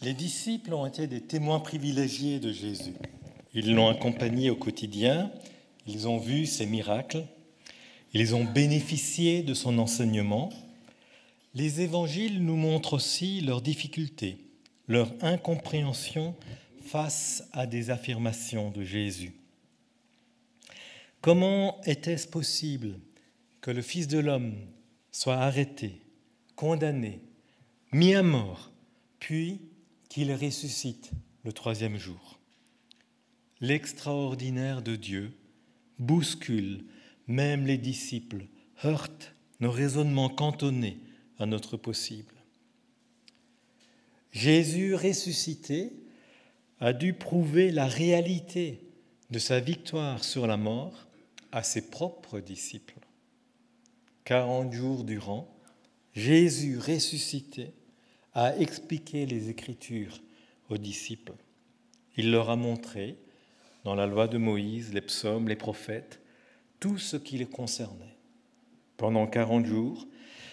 Les disciples ont été des témoins privilégiés de Jésus. Ils l'ont accompagné au quotidien, ils ont vu ses miracles, ils ont bénéficié de son enseignement. Les évangiles nous montrent aussi leurs difficultés, leur incompréhension face à des affirmations de Jésus. Comment était-ce possible que le Fils de l'homme soit arrêté, condamné, mis à mort, puis qu'il ressuscite le troisième jour? L'extraordinaire de Dieu bouscule même les disciples, heurte nos raisonnements cantonnés à notre possible. Jésus ressuscité a dû prouver la réalité de sa victoire sur la mort à ses propres disciples. 40 jours durant, Jésus ressuscité a expliqué les Écritures aux disciples. Il leur a montré, dans la loi de Moïse, les psaumes, les prophètes, tout ce qui les concernait. Pendant 40 jours,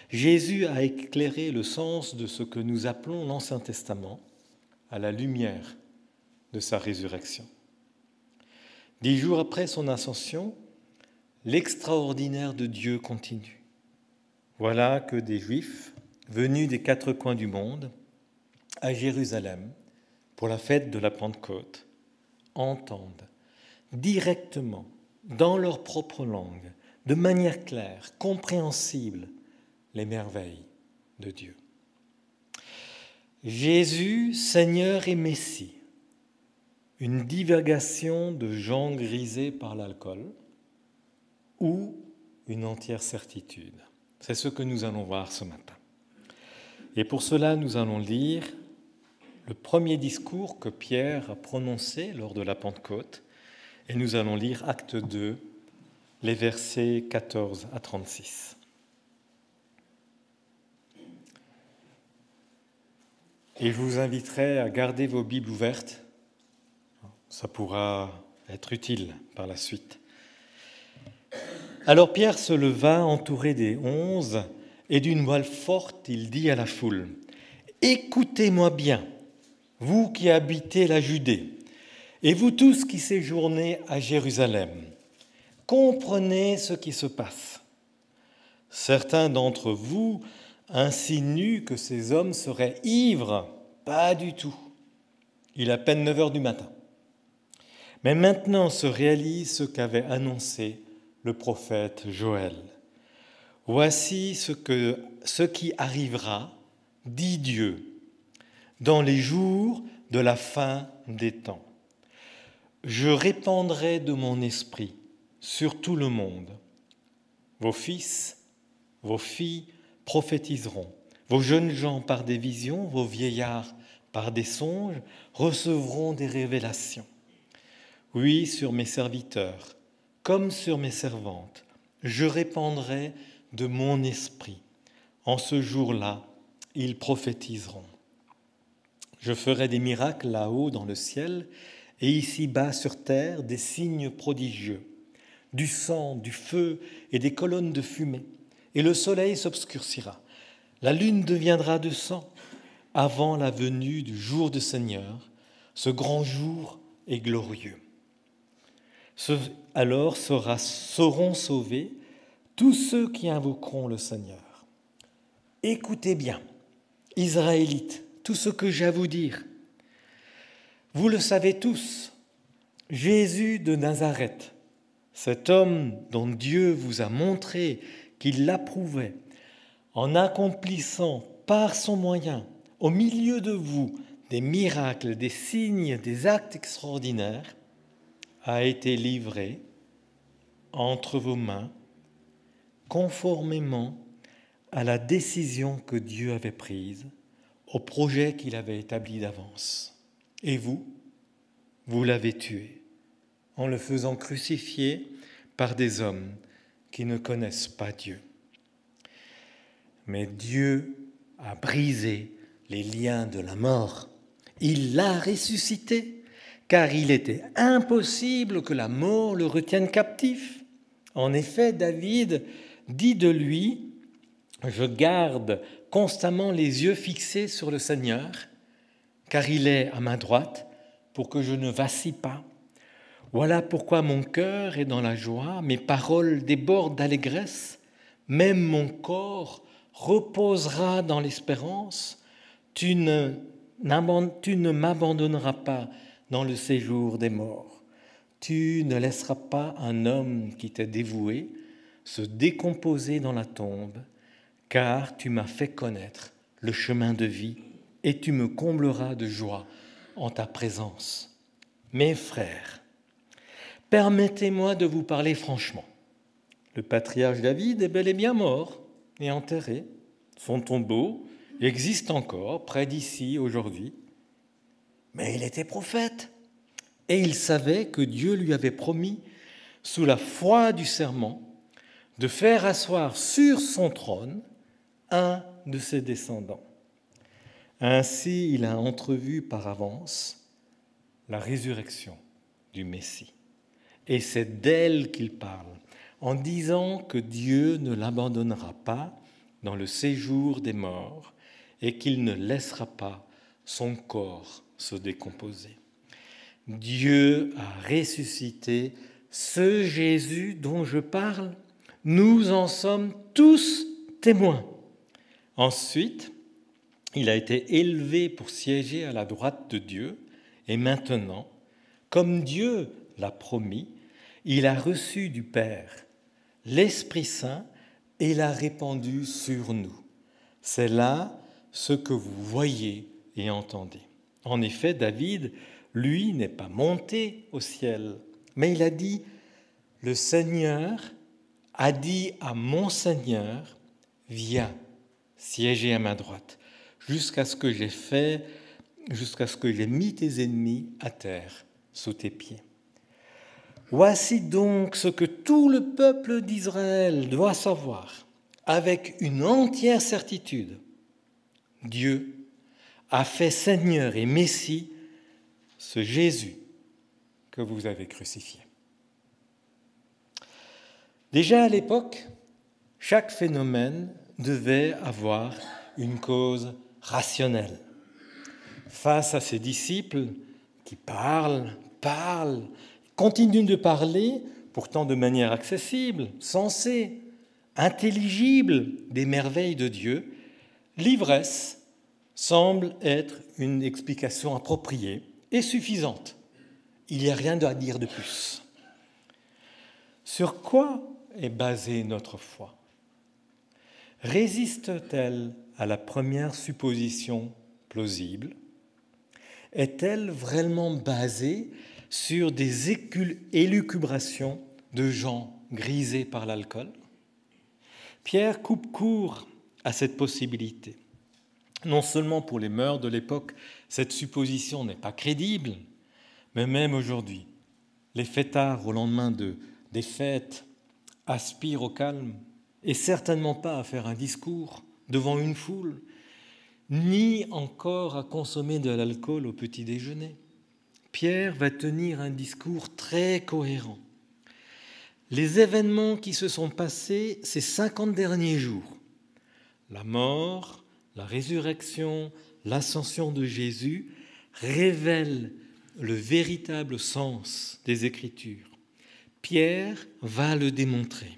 Jésus a éclairé le sens de ce que nous appelons l'Ancien Testament à la lumière de sa résurrection. 10 jours après son ascension, l'extraordinaire de Dieu continue. Voilà que des Juifs, venus des 4 coins du monde, à Jérusalem, pour la fête de la Pentecôte, entendent directement, dans leur propre langue, de manière claire, compréhensible, les merveilles de Dieu. Jésus, Seigneur et Messie, une divagation de gens grisés par l'alcool ou une entière certitude. C'est ce que nous allons voir ce matin. Et pour cela, nous allons lire le premier discours que Pierre a prononcé lors de la Pentecôte, et nous allons lire Acte 2, les versets 14 à 36. Et je vous inviterai à garder vos Bibles ouvertes. Ça pourra être utile par la suite. Alors Pierre se leva, entouré des 11, et d'une voix forte, il dit à la foule : « Écoutez-moi bien, vous qui habitez la Judée, et vous tous qui séjournez à Jérusalem, comprenez ce qui se passe. Certains d'entre vous insinuent que ces hommes seraient ivres. Pas du tout. Il est à peine 9 heures du matin. Mais maintenant se réalise ce qu'avait annoncé le prophète Joël. Voici ce qui arrivera, dit Dieu, dans les jours de la fin des temps. Je répandrai de mon esprit sur tout le monde. Vos fils, vos filles prophétiseront. Vos jeunes gens par des visions, vos vieillards par des songes recevront des révélations. Oui, sur mes serviteurs, comme sur mes servantes, je répandrai de mon esprit. En ce jour-là, ils prophétiseront. Je ferai des miracles là-haut dans le ciel et ici-bas sur terre des signes prodigieux, du sang, du feu et des colonnes de fumée, et le soleil s'obscurcira. La lune deviendra de sang avant la venue du jour du Seigneur, ce grand jour est glorieux. Alors seront sauvés tous ceux qui invoqueront le Seigneur. Écoutez bien, Israélites, tout ce que j'ai à vous dire. Vous le savez tous, Jésus de Nazareth, cet homme dont Dieu vous a montré qu'il l'approuvait, en accomplissant par son moyen, au milieu de vous, des miracles, des signes, des actes extraordinaires, a été livré entre vos mains, conformément à la décision que Dieu avait prise, au projet qu'il avait établi d'avance. Et vous, vous l'avez tué, en le faisant crucifier par des hommes qui ne connaissent pas Dieu. Mais Dieu a brisé les liens de la mort. Il l'a ressuscité, car il était impossible que la mort le retienne captif. En effet, David dit de lui « Je garde constamment les yeux fixés sur le Seigneur, car il est à ma droite pour que je ne vacille pas. Voilà pourquoi mon cœur est dans la joie, mes paroles débordent d'allégresse, même mon corps reposera dans l'espérance. Tu ne m'abandonneras pas dans le séjour des morts. Tu ne laisseras pas un homme qui t'est dévoué se décomposer dans la tombe, car tu m'as fait connaître le chemin de vie et tu me combleras de joie en ta présence. Mes frères, permettez-moi de vous parler franchement. Le patriarche David est bel et bien mort et enterré. Son tombeau existe encore près d'ici aujourd'hui. Mais il était prophète et il savait que Dieu lui avait promis, sous la foi du serment, de faire asseoir sur son trône un de ses descendants. Ainsi, il a entrevu par avance la résurrection du Messie. Et c'est d'elle qu'il parle, en disant que Dieu ne l'abandonnera pas dans le séjour des morts et qu'il ne laissera pas son corps se décomposer. Dieu a ressuscité ce Jésus dont je parle. Nous en sommes tous témoins. Ensuite, il a été élevé pour siéger à la droite de Dieu et maintenant, comme Dieu l'a promis, il a reçu du Père l'Esprit Saint et l'a répandu sur nous. C'est là ce que vous voyez et entendez. En effet, David, lui, n'est pas monté au ciel, mais il a dit « Le Seigneur a dit à mon Seigneur, viens siéger à ma droite, jusqu'à ce que j'ai mis tes ennemis à terre sous tes pieds. » Voici donc ce que tout le peuple d'Israël doit savoir avec une entière certitude. Dieu a fait Seigneur et Messie ce Jésus que vous avez crucifié. Déjà à l'époque, chaque phénomène devait avoir une cause rationnelle. Face à ses disciples qui parlent, continuent de parler, pourtant de manière accessible, sensée, intelligible des merveilles de Dieu, l'ivresse semble être une explication appropriée et suffisante. Il n'y a rien à dire de plus. Sur quoi est basée notre foi ? Résiste-t-elle à la première supposition plausible ? Est-elle vraiment basée sur des élucubrations de gens grisés par l'alcool ? Pierre coupe court à cette possibilité. Non seulement pour les mœurs de l'époque, cette supposition n'est pas crédible, mais même aujourd'hui, les fêtards au lendemain des fêtes aspirent au calme et certainement pas à faire un discours devant une foule, ni encore à consommer de l'alcool au petit déjeuner. Pierre va tenir un discours très cohérent. Les événements qui se sont passés ces 50 derniers jours, la mort, la résurrection, l'ascension de Jésus, révèlent le véritable sens des Écritures. Pierre va le démontrer.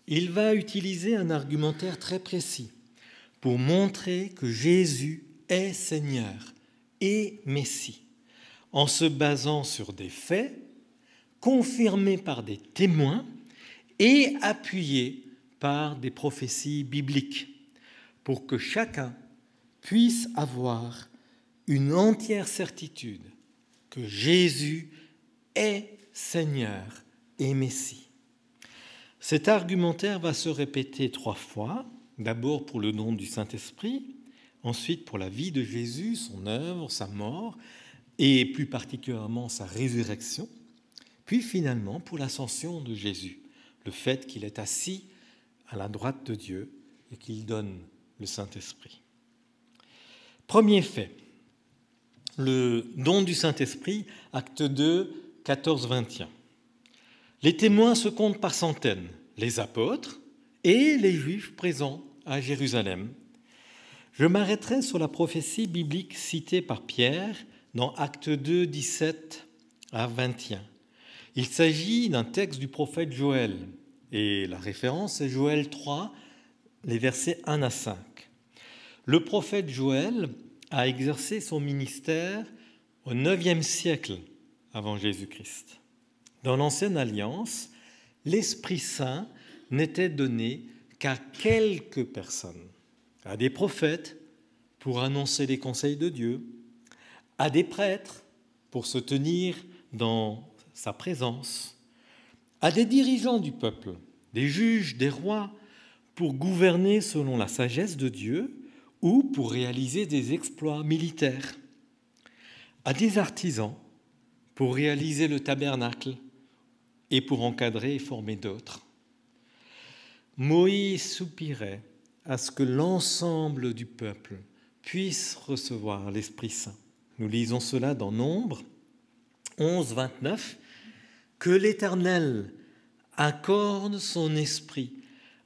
Il va utiliser un argumentaire très précis pour montrer que Jésus est Seigneur et Messie, en se basant sur des faits confirmés par des témoins et appuyés par des prophéties bibliques, pour que chacun puisse avoir une entière certitude que Jésus est Seigneur et Messie. Cet argumentaire va se répéter 3 fois, d'abord pour le don du Saint-Esprit, ensuite pour la vie de Jésus, son œuvre, sa mort, et plus particulièrement sa résurrection, puis finalement pour l'ascension de Jésus, le fait qu'il est assis à la droite de Dieu et qu'il donne le Saint-Esprit. Premier fait, le don du Saint-Esprit, acte 2, 14-21. Les témoins se comptent par centaines, les apôtres et les Juifs présents à Jérusalem. Je m'arrêterai sur la prophétie biblique citée par Pierre dans Actes 2, 17 à 21. Il s'agit d'un texte du prophète Joël, et la référence est Joël 3, les versets 1 à 5. Le prophète Joël a exercé son ministère au IXe siècle avant Jésus-Christ. Dans l'Ancienne Alliance, l'Esprit Saint n'était donné qu'à quelques personnes, à des prophètes pour annoncer les conseils de Dieu, à des prêtres pour se tenir dans sa présence, à des dirigeants du peuple, des juges, des rois, pour gouverner selon la sagesse de Dieu ou pour réaliser des exploits militaires, à des artisans pour réaliser le tabernacle et pour encadrer et former d'autres. Moïse soupirait à ce que l'ensemble du peuple puisse recevoir l'Esprit Saint. Nous lisons cela dans Nombre 11, 29, « Que l'Éternel accorde son esprit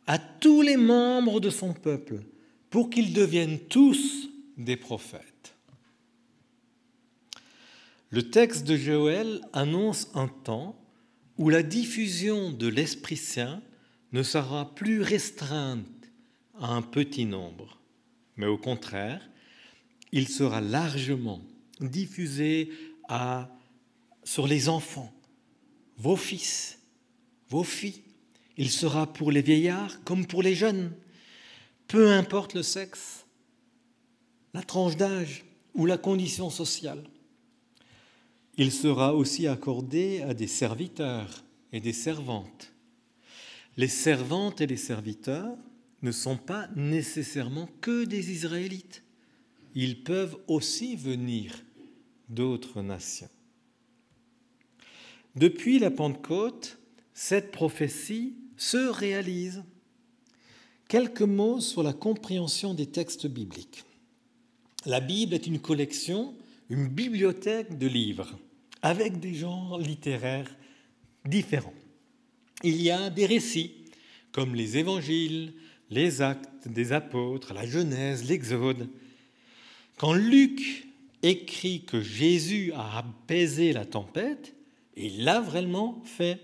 à tous les membres de son peuple pour qu'ils deviennent tous des prophètes. » Le texte de Joël annonce un temps où la diffusion de l'Esprit Saint ne sera plus restreinte à un petit nombre, mais au contraire, il sera largement diffusé sur les enfants, vos fils, vos filles. Il sera pour les vieillards comme pour les jeunes, peu importe le sexe, la tranche d'âge ou la condition sociale. Il sera aussi accordé à des serviteurs et des servantes. Les servantes et les serviteurs ne sont pas nécessairement que des Israélites. Ils peuvent aussi venir d'autres nations. Depuis la Pentecôte, cette prophétie se réalise. Quelques mots sur la compréhension des textes bibliques. La Bible est une collection, une bibliothèque de livres, avec des genres littéraires différents. Il y a des récits, comme les évangiles, les actes des apôtres, la Genèse, l'Exode. Quand Luc écrit que Jésus a apaisé la tempête, il l'a vraiment fait.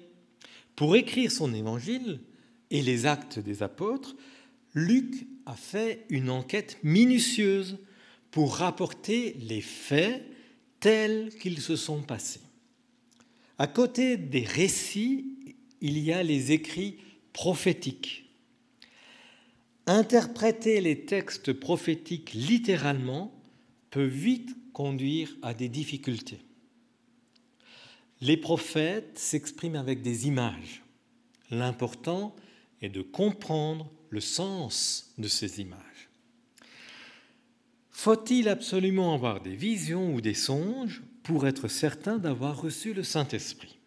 Pour écrire son évangile et les actes des apôtres, Luc a fait une enquête minutieuse pour rapporter les faits tels qu'ils se sont passés. À côté des récits, il y a les écrits prophétiques. Interpréter les textes prophétiques littéralement peut vite conduire à des difficultés. Les prophètes s'expriment avec des images. L'important est de comprendre le sens de ces images. Faut-il absolument avoir des visions ou des songes pour être certain d'avoir reçu le Saint-Esprit ?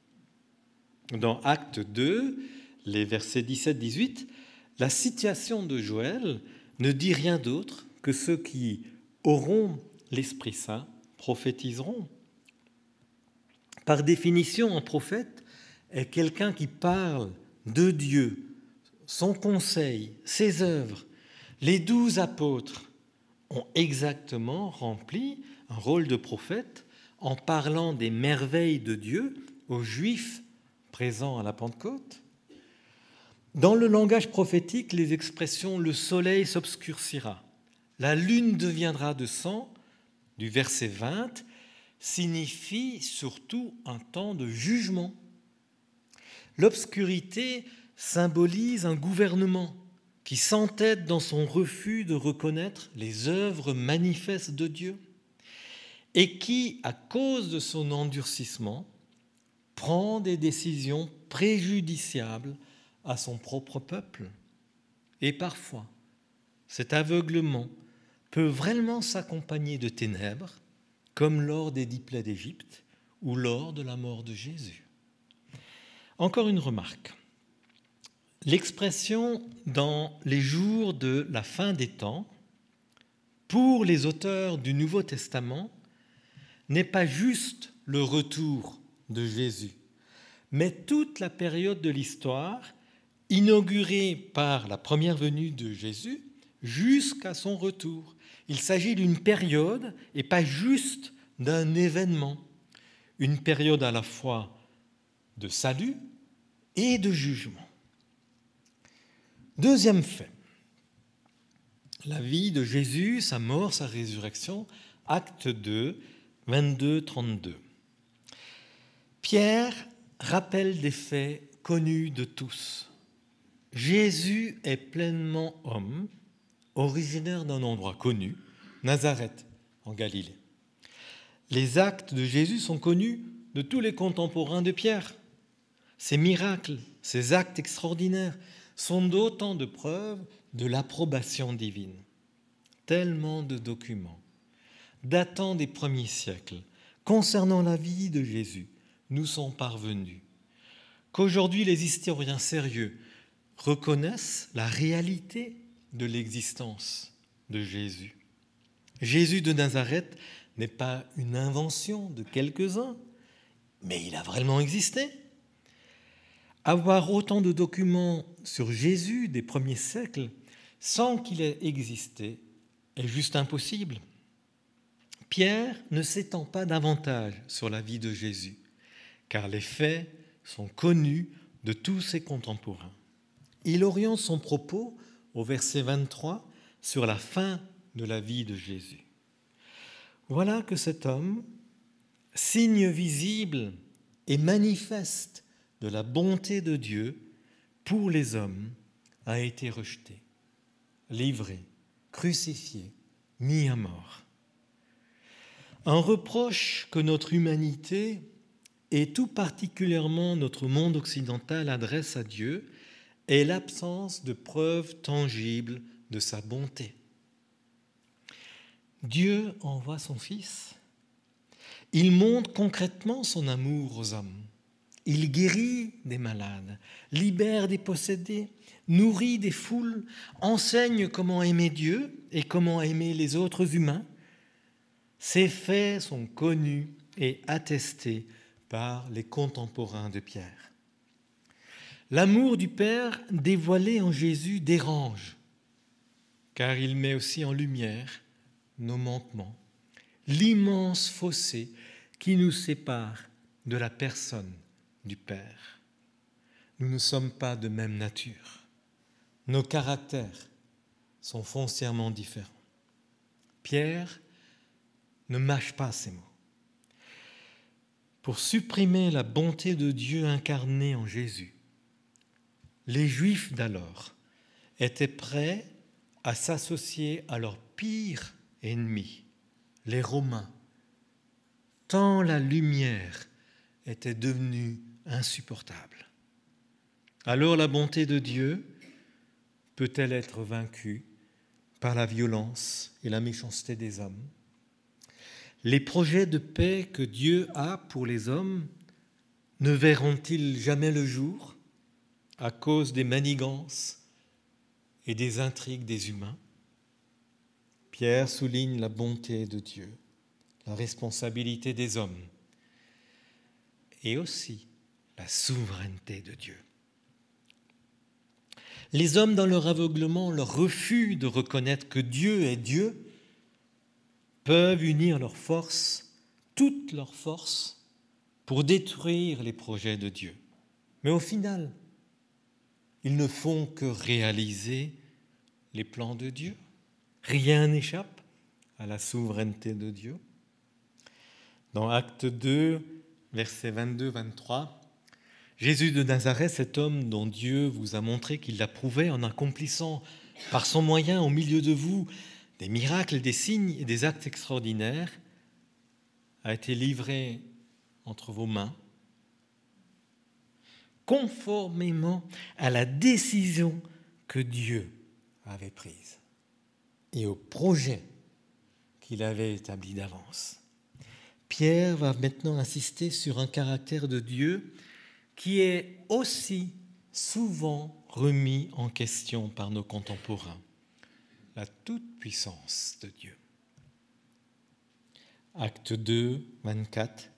Dans Actes 2, les versets 17-18, la citation de Joël ne dit rien d'autre que ceux qui auront l'Esprit Saint prophétiseront. Par définition, un prophète est quelqu'un qui parle de Dieu, son conseil, ses œuvres. Les 12 apôtres ont exactement rempli un rôle de prophète en parlant des merveilles de Dieu aux Juifs présents à la Pentecôte. Dans le langage prophétique, les expressions « le soleil s'obscurcira »,« la lune deviendra de sang », du verset 20, signifient surtout un temps de jugement. L'obscurité symbolise un gouvernement qui s'entête dans son refus de reconnaître les œuvres manifestes de Dieu et qui, à cause de son endurcissement, prend des décisions préjudiciables à son propre peuple. Et parfois, cet aveuglement peut vraiment s'accompagner de ténèbres, comme lors des 10 plaies d'Égypte ou lors de la mort de Jésus. Encore une remarque. L'expression « dans les jours de la fin des temps » pour les auteurs du Nouveau Testament n'est pas juste le retour de Jésus, mais toute la période de l'histoire inaugurée par la première venue de Jésus jusqu'à son retour. Il s'agit d'une période et pas juste d'un événement. Une période à la fois de salut et de jugement. Deuxième fait, la vie de Jésus, sa mort, sa résurrection, acte 2, 22-32. Pierre rappelle des faits connus de tous. Jésus est pleinement homme, originaire d'un endroit connu, Nazareth, en Galilée. Les actes de Jésus sont connus de tous les contemporains de Pierre. Ces miracles, ces actes extraordinaires sont d'autant de preuves de l'approbation divine. Tellement de documents datant des premiers siècles concernant la vie de Jésus nous sont parvenus, qu'aujourd'hui les historiens sérieux reconnaissent la réalité de l'existence de Jésus. Jésus de Nazareth n'est pas une invention de quelques-uns, mais il a vraiment existé. Avoir autant de documents sur Jésus des premiers siècles sans qu'il ait existé est juste impossible. Pierre ne s'étend pas davantage sur la vie de Jésus, car les faits sont connus de tous ses contemporains. Il oriente son propos au verset 23 sur la fin de la vie de Jésus. Voilà que cet homme, signe visible et manifeste de la bonté de Dieu pour les hommes, a été rejeté, livré, crucifié, mis à mort. Un reproche que notre humanité, et tout particulièrement notre monde occidental, adresse à Dieu est l'absence de preuves tangibles de sa bonté. Dieu envoie son Fils. Il montre concrètement son amour aux hommes. Il guérit des malades, libère des possédés, nourrit des foules, enseigne comment aimer Dieu et comment aimer les autres humains. Ces faits sont connus et attestés par les contemporains de Pierre. L'amour du Père dévoilé en Jésus dérange, car il met aussi en lumière nos manquements, l'immense fossé qui nous sépare de la personne du Père. Nous ne sommes pas de même nature. Nos caractères sont foncièrement différents. Pierre ne mâche pas ces mots. Pour supprimer la bonté de Dieu incarnée en Jésus, les Juifs d'alors étaient prêts à s'associer à leur pire ennemi, les Romains, tant la lumière était devenue insupportable. Alors la bonté de Dieu peut-elle être vaincue par la violence et la méchanceté des hommes? Les projets de paix que Dieu a pour les hommes ne verront-ils jamais le jour à cause des manigances et des intrigues des humains? Pierre souligne la bonté de Dieu, la responsabilité des hommes et aussi la souveraineté de Dieu. Les hommes, dans leur aveuglement, leur refus de reconnaître que Dieu est Dieu, peuvent unir leurs forces, toutes leurs forces, pour détruire les projets de Dieu. Mais au final, ils ne font que réaliser les plans de Dieu. Rien n'échappe à la souveraineté de Dieu. Dans Acte 2, versets 22-23, Jésus de Nazareth, cet homme dont Dieu vous a montré qu'il l'approuvait en accomplissant par son moyen au milieu de vous des miracles, des signes et des actes extraordinaires, a été livré entre vos mains, conformément à la décision que Dieu avait prise et au projet qu'il avait établi d'avance. Pierre va maintenant insister sur un caractère de Dieu qui est aussi souvent remis en question par nos contemporains, la toute-puissance de Dieu. Acte 2, 24,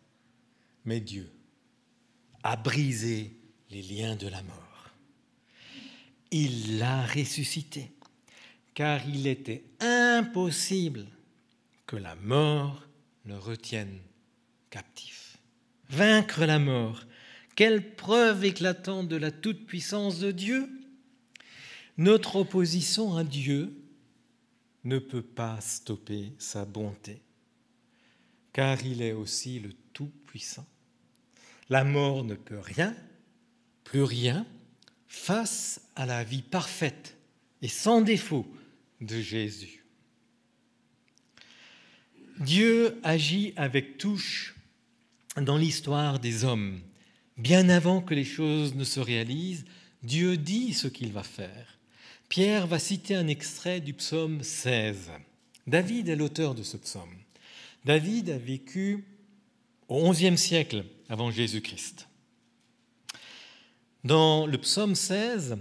mais Dieu a brisé les liens de la mort. Il l'a ressuscité, car il était impossible que la mort le retienne captif. Vaincre la mort, quelle preuve éclatante de la toute-puissance de Dieu! Notre opposition à Dieu ne peut pas stopper sa bonté, car il est aussi le Tout-Puissant. La mort ne peut rien, plus rien, face à la vie parfaite et sans défaut de Jésus. Dieu agit avec touche dans l'histoire des hommes. Bien avant que les choses ne se réalisent, Dieu dit ce qu'il va faire. Pierre va citer un extrait du psaume 16. David est l'auteur de ce psaume. David a vécu au XIe siècle avant Jésus-Christ. Dans le psaume 16,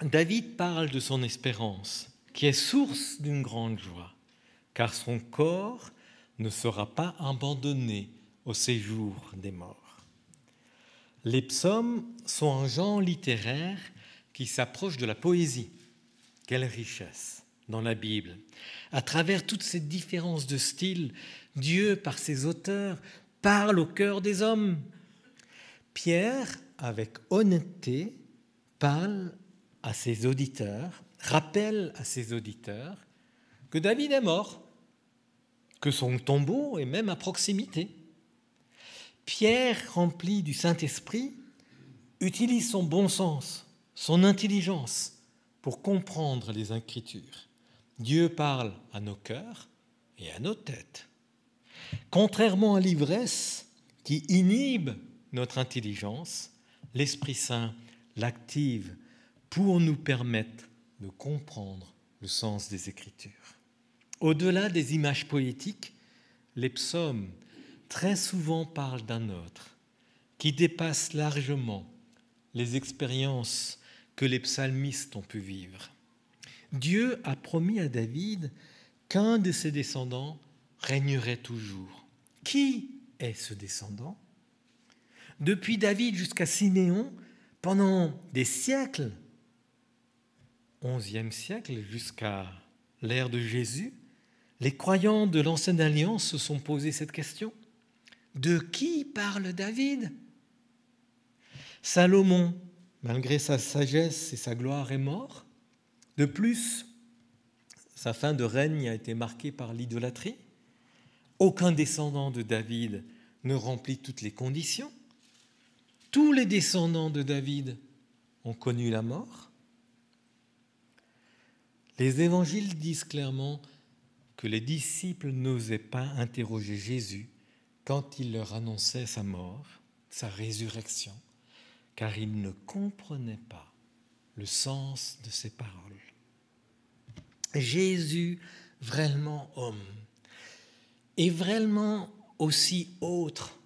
David parle de son espérance, qui est source d'une grande joie, car son corps ne sera pas abandonné au séjour des morts. Les psaumes sont un genre littéraire qui s'approche de la poésie. Quelle richesse dans la Bible! À travers toutes ces différences de style, Dieu, par ses auteurs, parle au cœur des hommes. Pierre, avec honnêteté, parle à ses auditeurs, rappelle à ses auditeurs que David est mort, que son tombeau est même à proximité. Pierre, rempli du Saint-Esprit, utilise son bon sens, son intelligence pour comprendre les Écritures. Dieu parle à nos cœurs et à nos têtes. Contrairement à l'ivresse qui inhibe notre intelligence, l'Esprit Saint l'active pour nous permettre de comprendre le sens des Écritures. Au-delà des images poétiques, les psaumes très souvent parlent d'un autre qui dépasse largement les expériences que les psalmistes ont pu vivre. Dieu a promis à David qu'un de ses descendants régnerait toujours. Qui est ce descendant? Depuis David jusqu'à Siméon, pendant des siècles, 11e siècle jusqu'à l'ère de Jésus, les croyants de l'Ancienne Alliance se sont posé cette question. De qui parle David? Salomon, malgré sa sagesse et sa gloire, est mort. De plus, sa fin de règne a été marquée par l'idolâtrie. Aucun descendant de David ne remplit toutes les conditions. Tous les descendants de David ont connu la mort. Les évangiles disent clairement que les disciples n'osaient pas interroger Jésus quand il leur annonçait sa mort, sa résurrection, car ils ne comprenaient pas le sens de ses paroles. Jésus, vraiment homme, est vraiment aussi autre,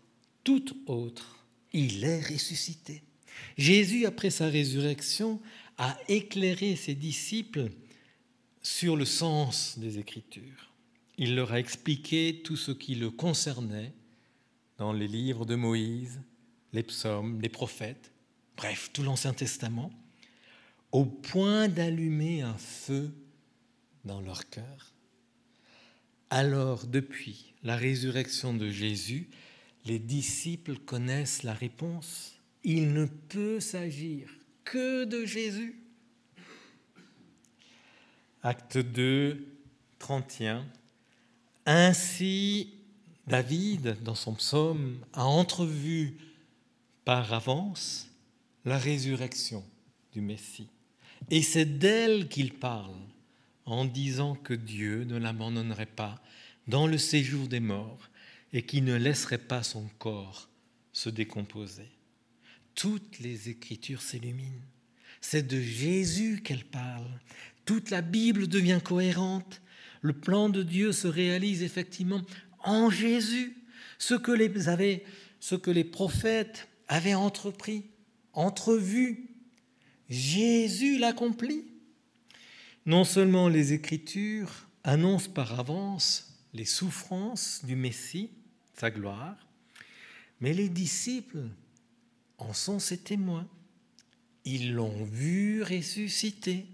tout autre. Il est ressuscité. Jésus, après sa résurrection, a éclairé ses disciples sur le sens des Écritures. Il leur a expliqué tout ce qui le concernait dans les livres de Moïse, les psaumes, les prophètes, bref, tout l'Ancien Testament, au point d'allumer un feu dans leur cœur. Alors, depuis la résurrection de Jésus, les disciples connaissent la réponse. Il ne peut s'agir que de Jésus. Acte 2, 31. Ainsi, David, dans son psaume, a entrevu par avance la résurrection du Messie. Et c'est d'elle qu'il parle en disant que Dieu ne l'abandonnerait pas dans le séjour des morts et qu'il ne laisserait pas son corps se décomposer. Toutes les Écritures s'illuminent. C'est de Jésus qu'elle parle. Toute la Bible devient cohérente. Le plan de Dieu se réalise effectivement en Jésus. Ce que les prophètes avaient entrepris, entrevu, Jésus l'accomplit. Non seulement les Écritures annoncent par avance les souffrances du Messie, sa gloire, mais les disciples en sont ses témoins. Ils l'ont vu ressusciter.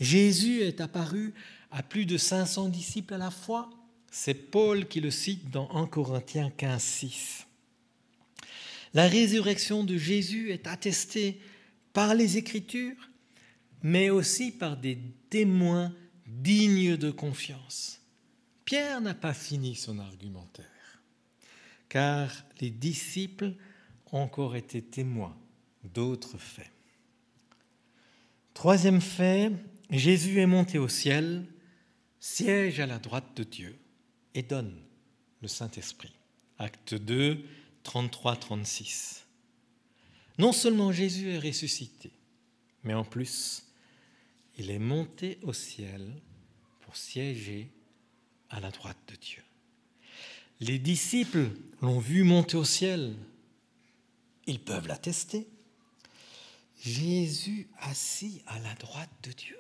Jésus est apparu à plus de 500 disciples à la fois. C'est Paul qui le cite dans 1 Corinthiens 15, 6. La résurrection de Jésus est attestée par les Écritures, mais aussi par des témoins dignes de confiance. Pierre n'a pas fini son argumentaire, car les disciples ont encore été témoins d'autres faits. Troisième fait, Jésus est monté au ciel, siège à la droite de Dieu et donne le Saint-Esprit. Acte 2, 33-36. Non seulement Jésus est ressuscité, mais en plus, il est monté au ciel pour siéger à la droite de Dieu. Les disciples l'ont vu monter au ciel. Ils peuvent l'attester. Jésus assis à la droite de Dieu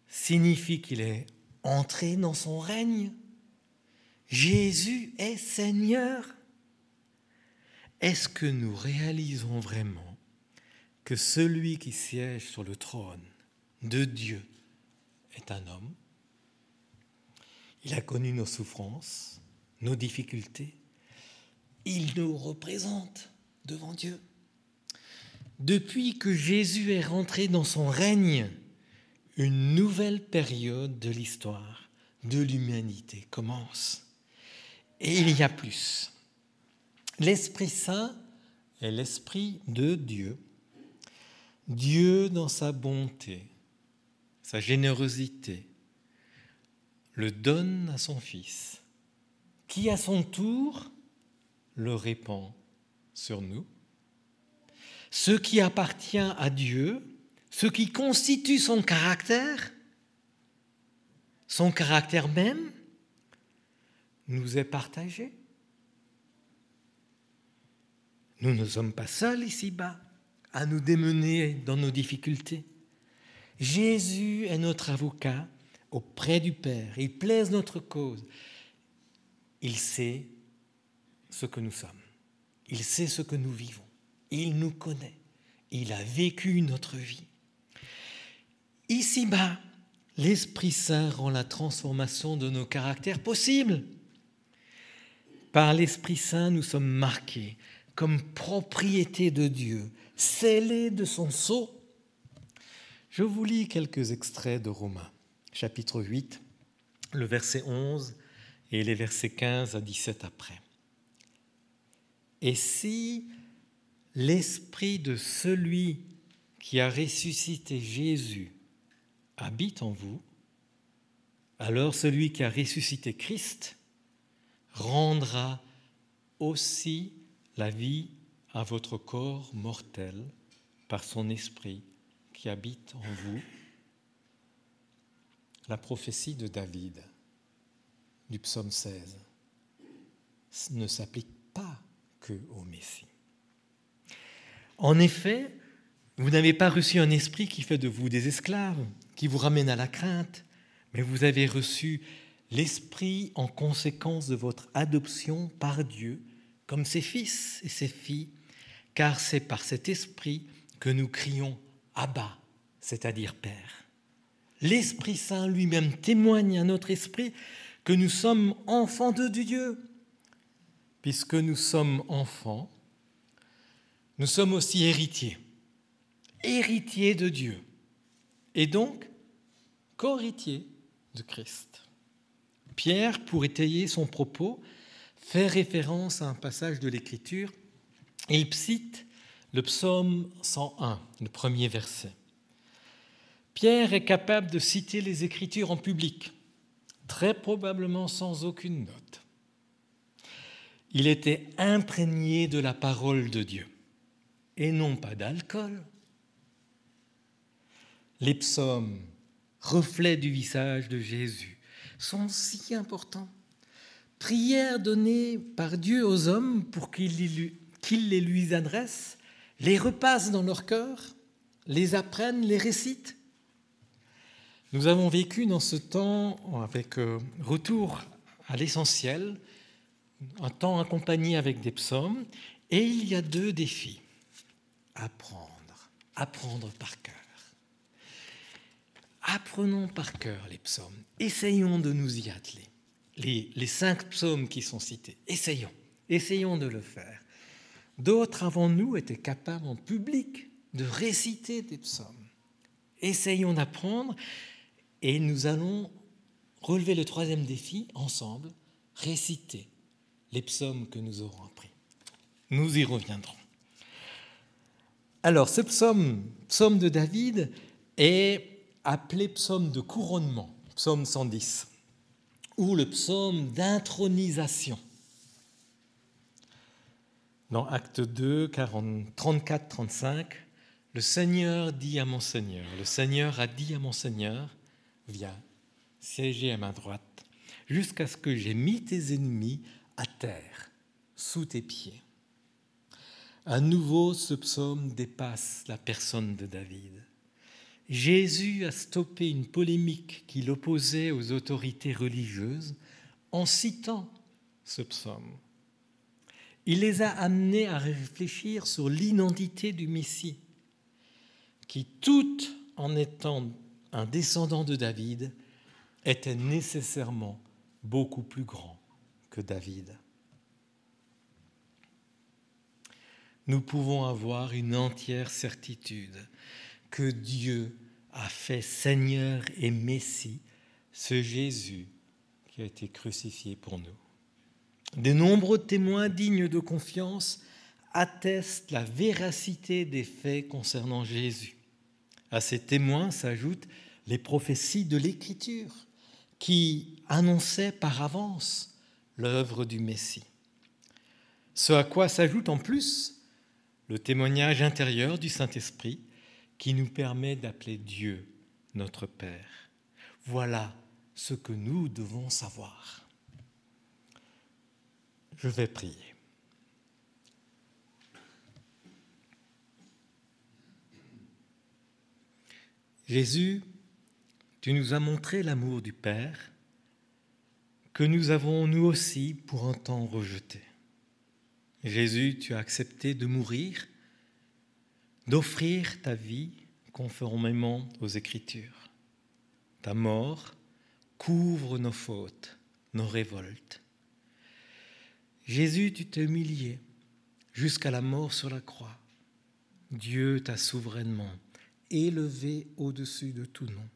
signifie qu'il est entré dans son règne. Jésus est Seigneur. Est-ce que nous réalisons vraiment que celui qui siège sur le trône de Dieu est un homme? Il a connu nos souffrances, nos difficultés. Il nous représente devant Dieu. Depuis que Jésus est rentré dans son règne, une nouvelle période de l'histoire de l'humanité commence. Et il y a plus. L'Esprit Saint est l'Esprit de Dieu. Dieu, dans sa bonté, sa générosité, le donne à son Fils, qui à son tour le répand sur nous. Ce qui appartient à Dieu, ce qui constitue son caractère même, nous est partagé. Nous ne sommes pas seuls ici-bas à nous démener dans nos difficultés. Jésus est notre avocat auprès du Père. Il plaise notre cause. Il sait ce que nous sommes. Il sait ce que nous vivons. Il nous connaît. Il a vécu notre vie. Ici-bas, l'Esprit Saint rend la transformation de nos caractères possible. Par l'Esprit Saint, nous sommes marqués comme propriété de Dieu, scellés de son sceau. Je vous lis quelques extraits de Romains, chapitre 8, le verset 11 et les versets 15 à 17 après. Et si l'esprit de celui qui a ressuscité Jésus habite en vous, alors celui qui a ressuscité Christ rendra aussi la vie à votre corps mortel par son esprit qui habite en vous. La prophétie de David du psaume 16 ne s'applique pas qu'au Messie. En effet, vous n'avez pas reçu un esprit qui fait de vous des esclaves, qui vous ramène à la crainte, mais vous avez reçu l'esprit en conséquence de votre adoption par Dieu, comme ses fils et ses filles, car c'est par cet esprit que nous crions « Abba », c'est-à-dire Père. L'Esprit Saint lui-même témoigne à notre esprit que nous sommes enfants de Dieu. Puisque nous sommes enfants, nous sommes aussi héritiers, héritiers de Dieu, et donc co-héritiers de Christ. Pierre, pour étayer son propos, fait référence à un passage de l'Écriture. Il cite le psaume 101, le premier verset. Pierre est capable de citer les Écritures en public, très probablement sans aucune note. Il était imprégné de la parole de Dieu, et non pas d'alcool. Les psaumes, reflets du visage de Jésus, sont si importants. Prières données par Dieu aux hommes pour qu'ils les lui adressent, les repassent dans leur cœur, les apprennent, les récitent. Nous avons vécu dans ce temps avec retour à l'essentiel, un temps accompagné avec des psaumes, et il y a deux défis. Apprendre par cœur. apprenons par cœur les psaumes. Essayons de nous y atteler. Les 5 psaumes qui sont cités, essayons de le faire. D'autres avant nous étaient capables en public de réciter des psaumes. Essayons d'apprendre et nous allons relever le 3e défi ensemble, réciter les psaumes que nous aurons appris. Nous y reviendrons. Alors, ce psaume de David, est appelé psaume de couronnement, psaume 110, ou le psaume d'intronisation. Dans Acte 2, 34-35, le Seigneur dit à mon Seigneur, le Seigneur a dit à mon Seigneur, viens, siéger à ma droite, jusqu'à ce que j'ai mis tes ennemis à terre, sous tes pieds. À nouveau, ce psaume dépasse la personne de David. Jésus a stoppé une polémique qui l'opposait aux autorités religieuses en citant ce psaume. Il les a amenés à réfléchir sur l'identité du Messie, qui, tout en étant un descendant de David, était nécessairement beaucoup plus grand que David. Nous pouvons avoir une entière certitude que Dieu a fait Seigneur et Messie ce Jésus qui a été crucifié pour nous. De nombreux témoins dignes de confiance attestent la véracité des faits concernant Jésus. À ces témoins s'ajoutent les prophéties de l'Écriture qui annonçaient par avance l'œuvre du Messie. Ce à quoi s'ajoute en plus le témoignage intérieur du Saint-Esprit qui nous permet d'appeler Dieu notre Père. Voilà ce que nous devons savoir. Je vais prier. Jésus, tu nous as montré l'amour du Père que nous avons nous aussi pour un temps rejeté. Jésus, tu as accepté de mourir, d'offrir ta vie conformément aux Écritures. Ta mort couvre nos fautes, nos révoltes. Jésus, tu t'es humilié jusqu'à la mort sur la croix. Dieu t'a souverainement élevé au-dessus de tout nom.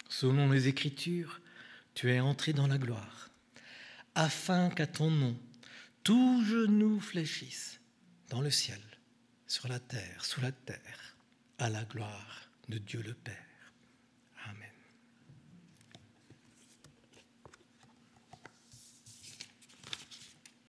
Selon les Écritures, tu es entré dans la gloire, afin qu'à ton nom, tout genou fléchisse dans le ciel, sur la terre, sous la terre, à la gloire de Dieu le Père.